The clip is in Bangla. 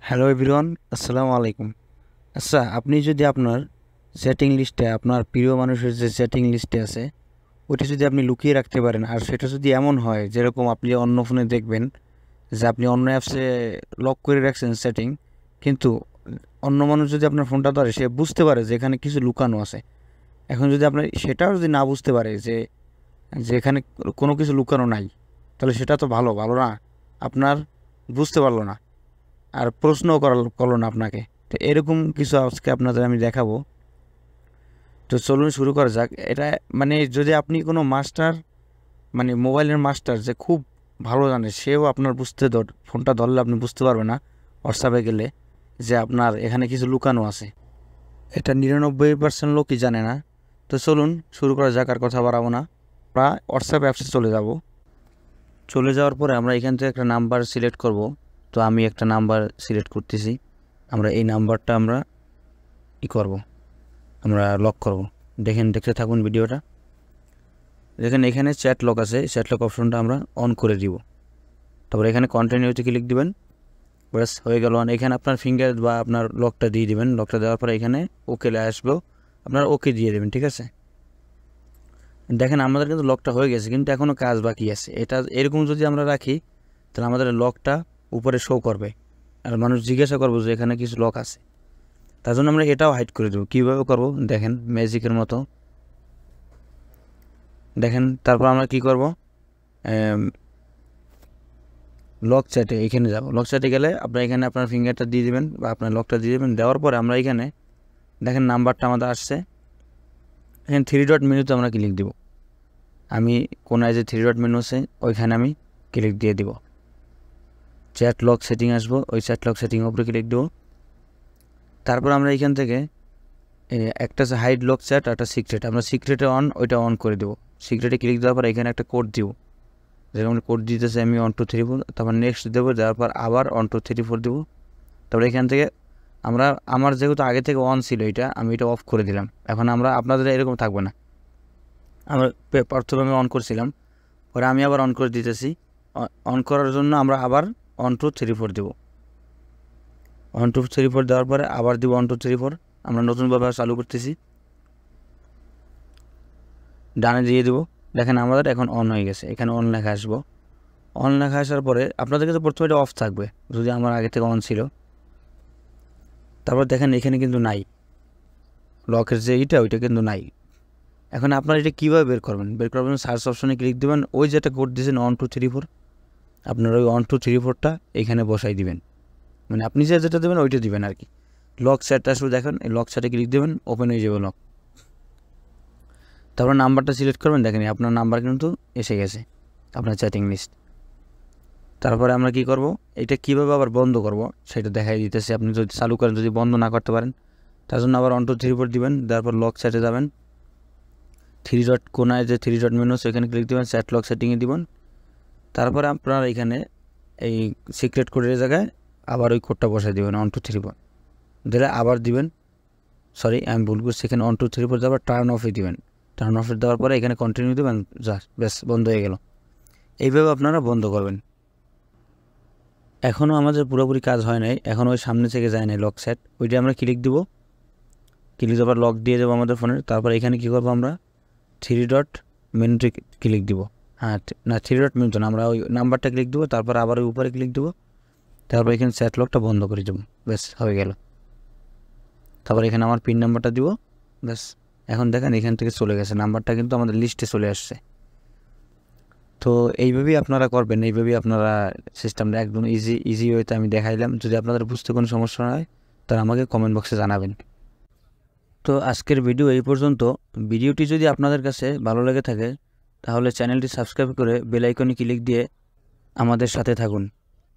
হ্যালো এভরিওয়ান, আসসালামু আলাইকুম। আচ্ছা, আপনি যদি আপনার সেটিং লিস্টে আপনার প্রিয় মানুষের যে সেটিং লিস্টে আছে ওইটা যদি আপনি লুকিয়ে রাখতে পারেন, আর সেটা যদি এমন হয় যেরকম আপনি অন্য ফোনে দেখবেন যে আপনি অন্য অ্যাপসে লক করে রাখছেন সেটিং, কিন্তু অন্য মানুষ যদি আপনার ফোনটা ধরে সে বুঝতে পারে যে এখানে কিছু লুকানো আছে। এখন যদি আপনার সেটাও যদি না বুঝতে পারে যে যে এখানে কোনো কিছু লুকানো নাই, তাহলে সেটা তো ভালো ভালো না, আপনার বুঝতে পারলো না আর প্রশ্নও করলো না আপনাকে। তো এরকম কিছু আজকে আপনাদের আমি দেখাবো। তো চলুন শুরু করা যাক। এটা মানে যদি আপনি কোনো মাস্টার, মানে মোবাইলের মাস্টার যে খুব ভালো জানে, সেও আপনার ফোনটা ধরলে আপনি বুঝতে পারবে না হোয়াটসঅ্যাপে গেলে যে আপনার এখানে কিছু লুকানো আছে। এটা 99% লোকই জানে না। তো চলুন শুরু করা যাক, আর কথা বাড়াবো না। আমরা হোয়াটসঅ্যাপ অ্যাপসে চলে যাব। চলে যাওয়ার পরে আমরা এখান থেকে একটা নাম্বার সিলেক্ট করব। তো আমি একটা নাম্বার সিলেক্ট করতেছি। আমরা এই নাম্বারটা আমরা করব, আমরা লক করব। দেখতে থাকুন ভিডিওটা। দেখেন এখানে চ্যাট লক আছে, চ্যাট লক অপশনটা আমরা অন করে দিব। তারপর এখানে কন্টিনিউতে ক্লিক দিবেন, ব্যাস হয়ে গেল। এখানে আপনার ফিঙ্গার বা আপনার লকটা দিয়ে দিবেন। লকটা দেওয়ার পরে এখানে ওকে আসবো, আপনার ওকে দিয়ে দেবেন, ঠিক আছে। দেখেন আমাদের কিন্তু লকটা হয়ে গেছে, কিন্তু এখনও কাজ বাকি আছে। এটা এরকম যদি আমরা রাখি তাহলে আমাদের লকটা উপরে শো করবে, আর মানুষ জিজ্ঞাসা করবো যে এখানে কিছু লক আছে। তার জন্য আমরা এটাও হাইড করে দেবো। কীভাবে করবো দেখেন, ম্যাজিকের মতো। দেখেন তারপর আমরা কি করব, লক চ্যাটে এখানে যাব। লক চ্যাটে গেলে আপনার এখানে আপনার ফিঙ্গারটা দিয়ে দেবেন বা আপনার লকটা দিয়ে দেবেন। দেওয়ার পরে আমরা এখানে দেখেন নাম্বারটা আমাদের আসছে। এখানে 3 ডট মেনুতে আমরা ক্লিক দিব। আমি কোনায় যে 3 ডট মেনু আছে ওইখানে আমি ক্লিক দিয়ে দিব। চ্যাট লক সেটিং আসবো, ওই চ্যাট লক সেটিং উপরে ক্লিক দেবো। তারপর আমরা এখান থেকে একটা আছে হাইড লক চ্যাট, একটা সিক্রেট। আমরা সিক্রেটে ওইটা অন করে দেবো। সিক্রেটে ক্লিক দেওয়ার পর এখানে একটা কোড দিব। যেরকম কোড দিতেছে আমি 1 2 3 4, তারপর নেক্সট দেবো। দেওয়ার পর আবার 1 2 3 4 দেবো। তারপরে এখান থেকে আমার যেহেতু আগে থেকে অন ছিল এটা, আমি এটা অফ করে দিলাম। এখন আপনাদের এরকম থাকবে না। আমরা প্রথমে আমি অন করছিলাম, পরে আমি আবার অন করে দিতেছি। অন করার জন্য আমরা আবার 1 2 3 4 দেবো। 1 2 3 4 দেওয়ার পরে আবার দিব 1 2 3 4। আমরা নতুনভাবে চালু করতেছি, ডানে দিয়ে দেবো। দেখেন আমাদের এখন অন হয়ে গেছে। এখানে অন লেখা আসবো। অন লেখা আসার পরে আপনাদের কাছে প্রথমে এটা অফ থাকবে যদি আমার আগে থেকে অন ছিল। তারপর দেখেন এখানে কিন্তু নাই, লকের যে ওইটা কিন্তু নাই। এখন আপনারা এটা কীভাবে বের করবেন সার্চ অপশনে ক্লিক দেবেন। ওই যেটা কোড দিয়েছেন 1 2 3 4, আপনার ওই 1 2 3 4টা এখানে বসাই দিবেন। মানে আপনি যেটা দেবেন ওইটা দিবেন আর কি। লক চ্যাটটা শুধু দেখেন, এই লক চ্যাটে ক্লিক দেবেন, ওপেন হয়ে যাবে লক। তারপর নাম্বারটা সিলেক্ট করবেন। দেখেন আপনার নাম্বার কিন্তু এসে গেছে আপনার চ্যাটিং লিস্ট। তারপরে আমরা কি করব, এটা কীভাবে আবার বন্ধ করব সেটা দেখাই দিতেছি। আপনি যদি চালু করেন, যদি বন্ধ না করতে পারেন, তার জন্য আবার 1 2 3 4 দিবেন। তারপর লক চ্যাটে যাবেন, 3 ডট কোনায় যে 3 ডট মেনু সেখানে ক্লিক দিবেন, চ্যাট লক সেটিংয়ে দিবেন। তারপরে আপনার এখানে এই সিক্রেট কোডের জায়গায় আবার ওই কোডটা বসাই দেবেন 1 2 3 4 দিলে আবার দিবেন। সরি আমি ভুল করছি, এখানে 1 2 3 4 আবার টার্ন অফে দিবেন। টার্ন অফে দেওয়ার পরে এখানে কন্টিনিউ দেবেন, ব্যাস বন্ধ হয়ে গেল। এইভাবে আপনারা বন্ধ করবেন। এখনও আমাদের পুরোপুরি কাজ হয় নাই, এখনও ওই সামনে থেকে যায় নাই লক সেট। ওইটা আমরা ক্লিক দিব। ক্লিক দেওয়ার লক দিয়ে দেবো আমাদের ফোনের। তারপর এখানে কী করবো, আমরা 3 ডট মেনুতে ক্লিক দিব। হ্যাঁ না, 3 ডট মেনু তো না, আমরা ওই নাম্বারটা ক্লিক দেবো। তারপর আবার ওই উপরে ক্লিক দেবো। তারপর এখানে চ্যাট লকটা বন্ধ করে দেবো, ব্যাস হয়ে গেল। তারপর এখানে আমার পিন নাম্বারটা দিব, ব্যাস। এখন দেখেন এখান থেকে চলে গেছে, নাম্বারটা কিন্তু আমাদের লিস্টে চলে আসছে। তো এইভাবেই আপনারা করবেন, এইভাবেই আপনারা সিস্টেমটা একদম ইজি ওয়েতে আমি দেখাইলাম। যদি আপনাদের বুঝতে কোনো সমস্যা হয় তাহলে আমাকে কমেন্ট বক্সে জানাবেন। তো আজকের ভিডিও এই পর্যন্ত। ভিডিওটি যদি আপনাদের কাছে ভালো লেগে থাকে তাহলে চ্যানেলটি সাবস্ক্রাইব করে বেল আইকনে ক্লিক দিয়ে আমাদের সাথে থাকুন।